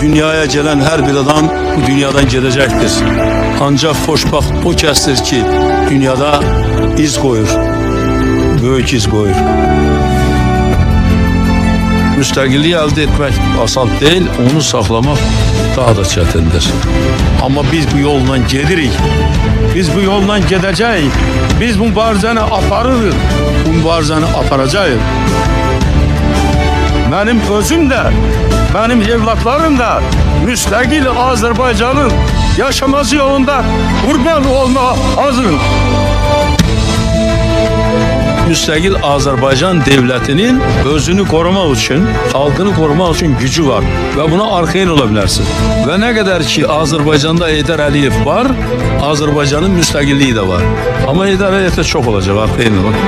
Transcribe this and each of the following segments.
Dünyaya gelen her bir adam bu dünyadan gidecektir. Ancak xoşbaxt o kəsdir ki, dünyada iz koyur, büyük iz koyur. Müstəqilliyi əldə etmək asan değil, onu saxlamaq daha da çətindir. Amma biz bu yolla gedirik, biz bu yolla gedəcəyik, biz bu mübarizəni aparırıq, bu mübarizəni aparacağıq. Benim özüm de, benim evlatlarım da müstakil Azerbaycan'ın yaşaması yolunda kurban olmaya hazırım. Müstakil Azerbaycan devletinin özünü korumak için, halkını korumak için gücü var ve buna arxeyin olabilirsin. Ve ne kadar ki Azerbaycan'da Heydər Əliyev var, Azerbaycan'ın müstakilliği de var. Ama Heydər Əliyev'de çok olacak, arxeyin olacak.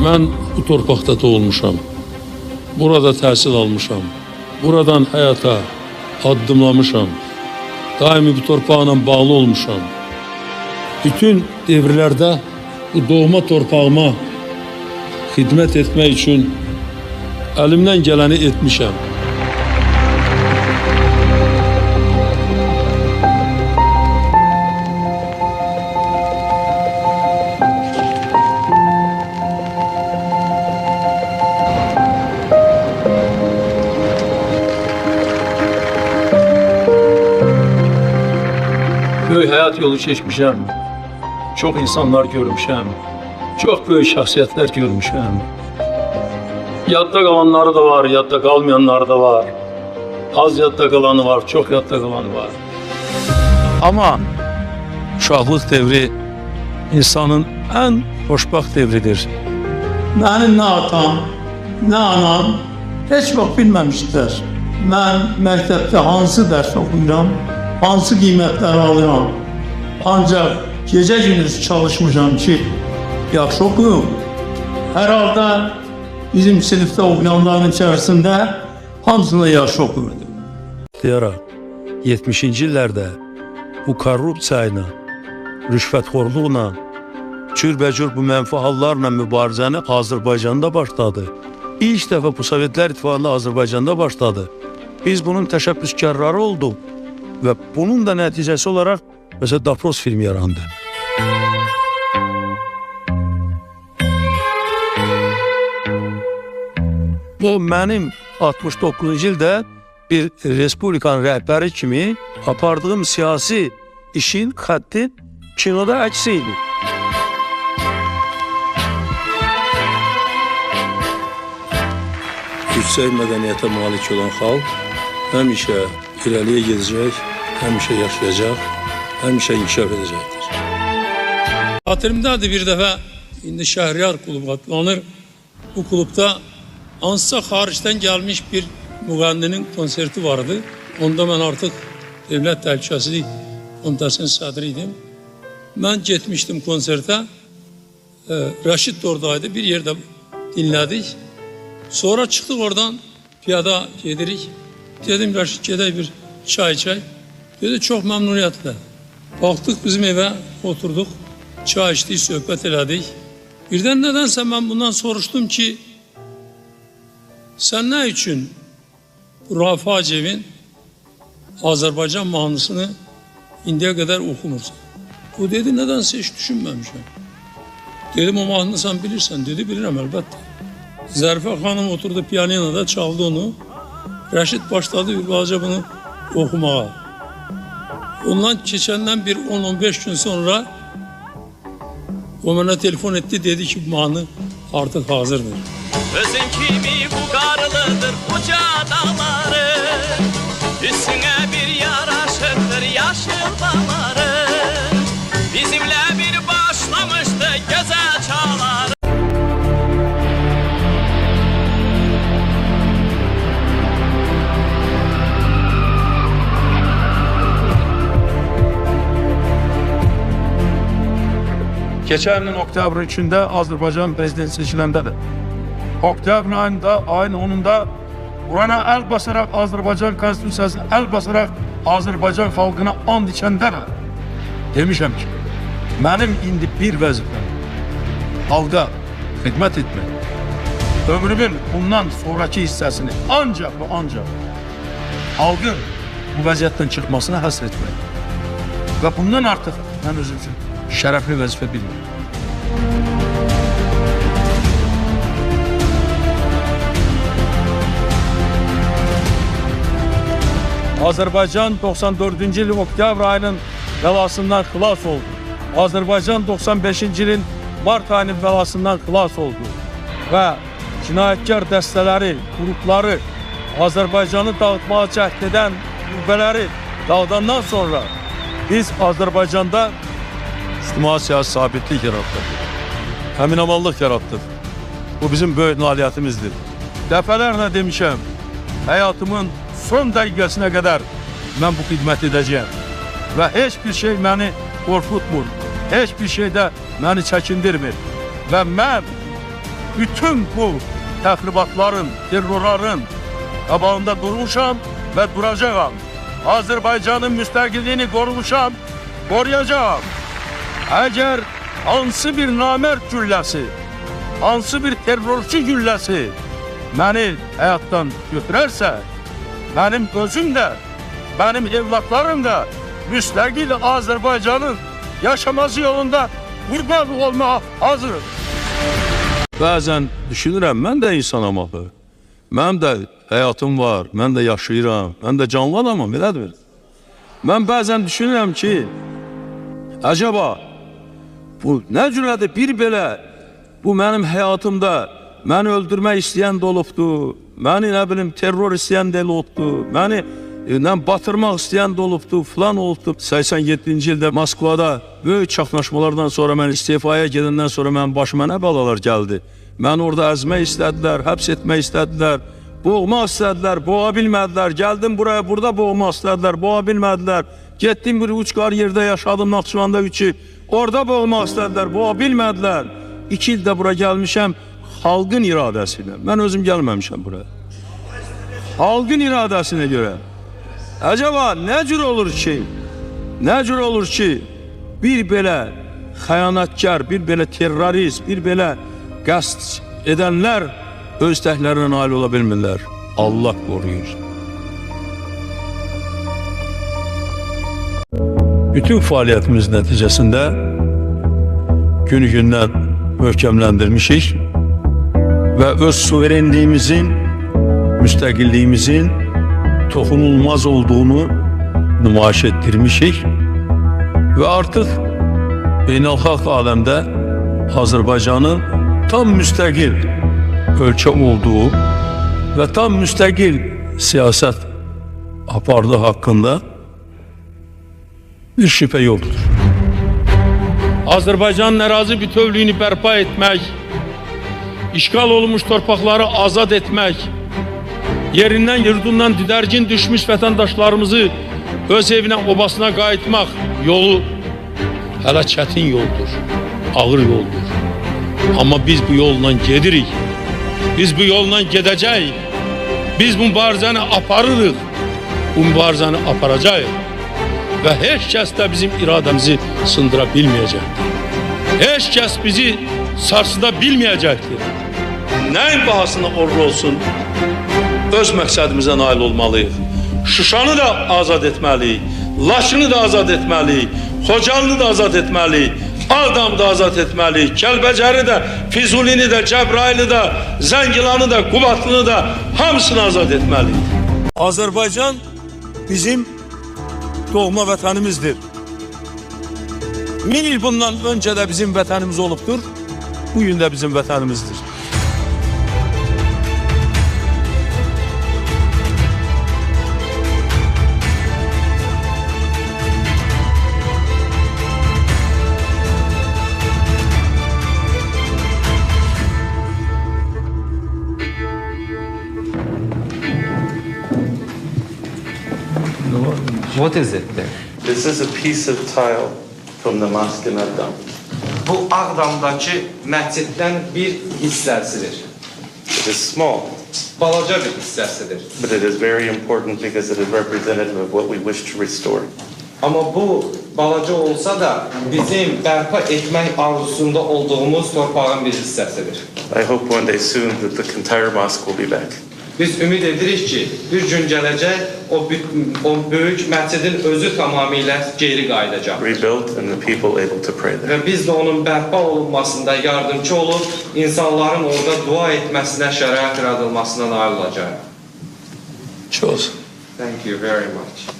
Ben bu torpaqda doğulmuşam, burada təhsil almışam, buradan həyata addımlamışam, daimi bu torpağla bağlı olmuşam. Bütün devirlərdə bu doğma torpağıma xidmət etmək üçün əlimdən gələni etmişəm. Böyük hayat yolu çeşmişəm, çok insanlar görmüşəm, çok büyük şahsiyetler görmüşəm. Yadda kalanları da var, yadda kalmayanları da var. Az yadda kalanı var, çok yadda kalanı var. Ama uşaqlıq devri insanın en xoşbaxt devridir. Benim ne atam, ne anam hiç vaxt bilməmişdilər. Mən məktəbdə hansı dərs oxuyuram, hansı qiymətləri alıram. Ancaq gecə gündüz çalışmışam ki, yaxşı oxuyum. Hər halda bizim sinifdə oxuyanların içərisində hamısını yaxşı oxuyurdum. Deyərək, 70-ci illərdə bu korrupsiya ilə, rüşvətxorluqla, cürbəcür bu mənfi hallarla mübarizəni Azərbaycanda başladı. İlk dəfə bu Sovetlər İttifaqında Azərbaycanda başladı. Biz bunun təşəbbüskarları olduq və bunun da nəticəsi olaraq mesela Dapros filmi yarandı. Bu mənim 69-cu ildə bir respublikanın rəhbəri kimi apardığım siyasi işin xətti kinoda əksi idi. Yüksək mədəniyyətə malik olan xalq həmişə irəliyə gedəcək, həmişə yaşayacaq, həmişə inkişaf edəcəkdir. Hatırımdadır bir dəfə, indi Şəhriyar klubu adlanır. Bu klubda hansısa xaricdən gəlmiş bir müğənninin konserti vardı. Onda mən artıq Dövlət Təhlükəsizlik Komitəsinin sədri idim. Mən getmişdim konsertə. Rəşid də oradaydı, bir yerdə dinlədik. Sonra çıxdıq oradan, piyada gedirik. Dedim Rəşid gedək bir çay içək. Dedi çok memnuniyetle. Baktık bizim eve oturduk. Çay içtik, söhbət elədik. Birden nedense ben bundan soruştum ki sen ne için bu Rafi Hacev'in Azerbaycan mahnısını indiye kadar okumursun? O dedi nedense hiç düşünmemişim. Dedim o mahnını sen bilirsen. Dedi bilirim elbette. Zarife Hanım oturdu piyaninoda çaldı onu. Rəşid başladı bir balaca bunu okumaya. Ondan keçenden bir 10-15 gün sonra o bana telefon etti, dedi ki bu mahnı artık hazırdır. Özün kimi bu qarılıdır uca dağları, üstüne bir yaraşıqdır yaşıl bağları, bizimle bir başlamışdı gözəl çağları. Geçen yılın oktyabr içinde Azerbaycan prezidenti seçiləndedir. Oktyabr ayında, ayın 10'unda Kur'an'a el basarak Azerbaycan konstitusiyasına el basarak Azerbaycan xalqına and içəndədir. Demişəm ki, benim indi bir vəzifəm xalqa xidmət etmək, ömrümün bundan sonraki hissəsini ancaq və ancaq xalqın bu vəziyyətdən çıxmasına həsr etmək. Və bundan artıq mən özüm üçün şərəfli vəzifə bilmirəm. Azərbaycan 94-cü il oktyabr ayının bəlasından xilas oldu. Azərbaycan 95-ci ilin mart ayının bəlasından xilas oldu. Və cinayətkar dəstələri, qrupları, Azərbaycanı dağıtmağa cəhd edən qüvvələri dağıdandan sonra biz Azərbaycanda ictimai siyasi sabitlik yaratdıq. Əminamanlıq yaratdıq. Bu bizim böyük nailiyyətimizdir. Dəfələrlə demişəm, həyatımın son dəqiqəsinə qədər mən bu xidmət edəcəyəm. Və heç bir şey məni qorxutmur, heç bir şey də məni çəkindirmir. Və mən bütün bu təxribatların, terrorların qabağında durmuşam və duracağam. Azərbaycanın müstəqilliyini qorumuşam, qoruyacağam. Əgər hansı bir namərd gülləsi, hansı bir terrorçu gülləsi məni həyatdan götürərsə, mənim özüm də, mənim evlatlarım da müstəqil Azərbaycanın yaşaması yolunda qurban olmağa hazırım. Bəzən düşünürəm, mən də insanam axı. Mənim də həyatım var, mən də yaşayıram, mən də canlı adamım, belədir. Mən bəzən düşünürəm ki, əcəba, bu nə cürədir bir belə, bu mənim həyatımda məni öldürmək istəyən də olubdur, məni nə bilim terror istəyən də olubdur, məni batırmaq istəyən də olubdur, filan olubdur. 87-ci ildə Moskvada böyük çaxnaşmalardan sonra mən istifaya gedəndən sonra mənim başıma nə balalar gəldi. Məni orada əzmək istədilər, həbs etmək istədilər, boğmaq istədilər, boğa bilmədilər. Gəldim buraya, burada boğmaq istədilər, boğa bilmədilər. Getdim bir uçqar yerdə yaşadım Naxçıvanda 3 il, orada boğmaq istədilər, boğa bilmədilər. 2 ildə bura gəlmişəm xalqın iradəsinə. Mən özüm gəlməmişəm buraya. Xalqın iradəsinə görə. Acaba nə cür olur ki, bir belə xəyanətkar, bir belə terrorist, bir belə qəsd edənlər öz təhlərinə nail ola bilmirlər. Allah qoruyur. Bütün fəaliyyətimiz nəticəsində günü-gündən möhkəmləndirmişik və öz suverenliyimizin, müstəqilliyimizin toxunulmaz olduğunu nümayiş etdirmişik və artıq beynəlxalq aləmdə Azərbaycanın tam müstəqil ölkə olduğu və tam müstəqil siyasət apardığı haqqında bir şübhə yoxdur. Azərbaycanın ərazi bütövlüyünü bərpa etmək, işğal olmuş torpaqları azad etmək, yerindən yurdundan didərgin düşmüş vətəndaşlarımızı öz evinə, obasına qayıtmaq yolu hələ çətin yoldur, ağır yoldur. Amma biz bu yolla gedirik, biz bu yolla gedəcəyik, biz bu mübarizəni aparırıq, bu mübarizəni aparacağıq və heç kəs də bizim iradəmizi sındıra bilməyəcəkdir. Heç kəs bizi sarsıda bilməyəcəkdir. Nəyin bahasına olursa olsun, öz məqsədimizə nail olmalıyıq. Şuşanı da azad etməliyik, Laçını da azad etməliyik, Xocalını da azad etməliyik, Ağdamı da azad etməliyik, Kəlbəcəri də, Füzulini də, Cəbrayılı da, Zəngilanı da, Qubatlını da hamısını azad etməliyik. Azərbaycan bizim doğma vətənimizdir. 1000 il bundan öncə də bizim vətənimiz olubdur, bugün də bizim vətənimizdir. What is it there? This is a piece of tile from the mosque in Agdam. Bu Ağdamdakı məsciddən bir hissəsidir. It is small, Balaca bir hissəsidir. but it is very important because it is representative of what we wish to restore. Amma bu balaca olsa da bizim bərpa etmək arzusunda olduğumuz torpağın bir hissəsidir. I hope one day soon that the entire mosque will be back. Biz ümid edirik ki, bir gün gələcək, o böyük məscidin özü tamamilə geri qayıdacaq. Rebuilt and the people able to pray there. Və biz də onun bərpa olunmasında yardımcı olub, insanların orada dua etməsinə, şərait yaradılmasına nail olacaq. Çox. Thank you very much.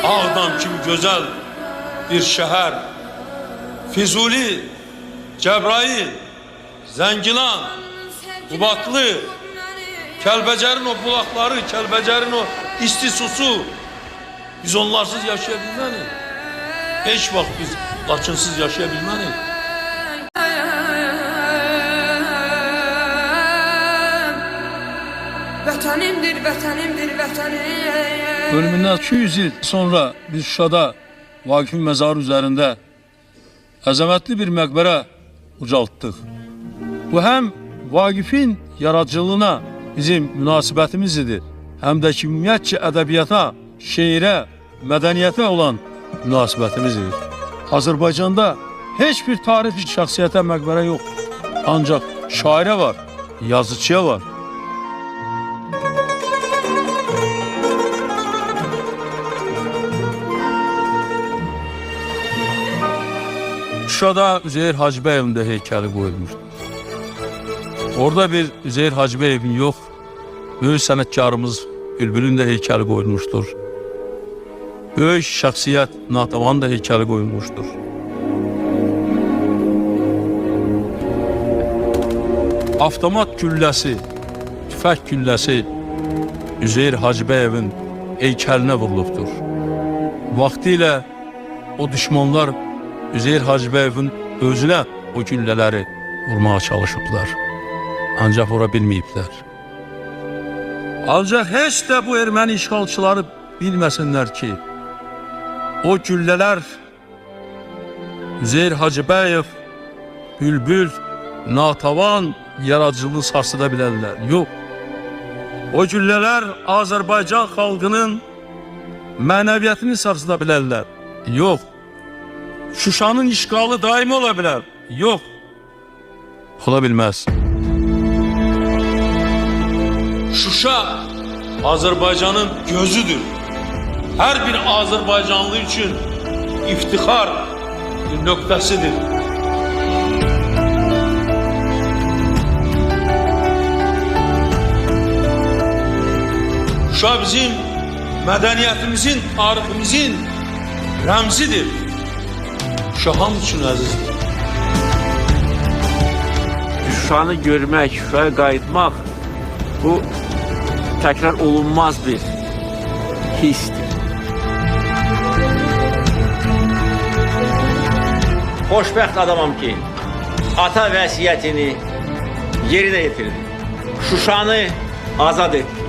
Ağdam kimi gözəl bir şəhər, Füzuli, Cəbrayıl, Zəngilan, Qubadlı, Kəlbəcərin o bulaqları, Kəlbəcərin o isti susu, biz onlarsız yaşaya bilmərik. Heç vaxt biz Laçınsız yaşaya bilmərik. Vətənimdir, vətənimdir, vətənim. Ölümünden 200 yıl sonra biz Şuşada Vaqifin mezarı üzerinde əzəmətli bir məqbərə ucaltdıq. Bu həm Vaqifin yaradıcılığına bizim münasibətimiz idi, həm də ki, ümumiyyətcə ədəbiyyata, şeirə, mədəniyyətə olan münasibətimiz idi. Azərbaycanda heç bir tarixi şəxsiyyətə məqbərə yox, ancaq şairə var, yazıçıya var. Şuşada Üzeyir Hacıbəyevin də heykəli qoyulmuşdur. Orada bir Üzeyir Hacıbəyevin yox, böyük sənətkarımız Bülbülün də heykəli qoyulmuşdur. Böyük şəxsiyyət Natavanın da heykəli qoyulmuşdur. Avtomat gülləsi, tüfək gülləsi Üzeyir Hacıbəyevin heykəlinə vurulubdur. Vaxtilə o düşmanlar Üzeyir Hacıbəyevin özünə o güllələri vurmağa çalışıblar. Ancaq vura bilməyiblər. Ancaq heç də bu erməni işğalçıları bilməsinlər ki, o güllələr Üzeyir Hacıbəyev, Bülbül, Natavan yaradıcılığı sarsıda bilərlər. Yox. O güllələr Azərbaycan xalqının mənəviyyətini sarsıda bilərlər. Yox. Şuşanın işğalı daimi ola bilər. Yox. Ola bilməz. Şuşa Azərbaycanın gözüdür. Hər bir Azərbaycanlı üçün iftixar bir nöqtəsidir. Şuşa bizim mədəniyyətimizin, tariximizin rəmzidir. Şuşa hamı üçün əzizdir. Şuşanı görmək, Şuşaya qayıtmaq bu təkrar olunmaz bir hisdir. Xoşbəxt adamam ki, ata vəsiyyətini yerinə yetirdi. Şuşanı azad etdi.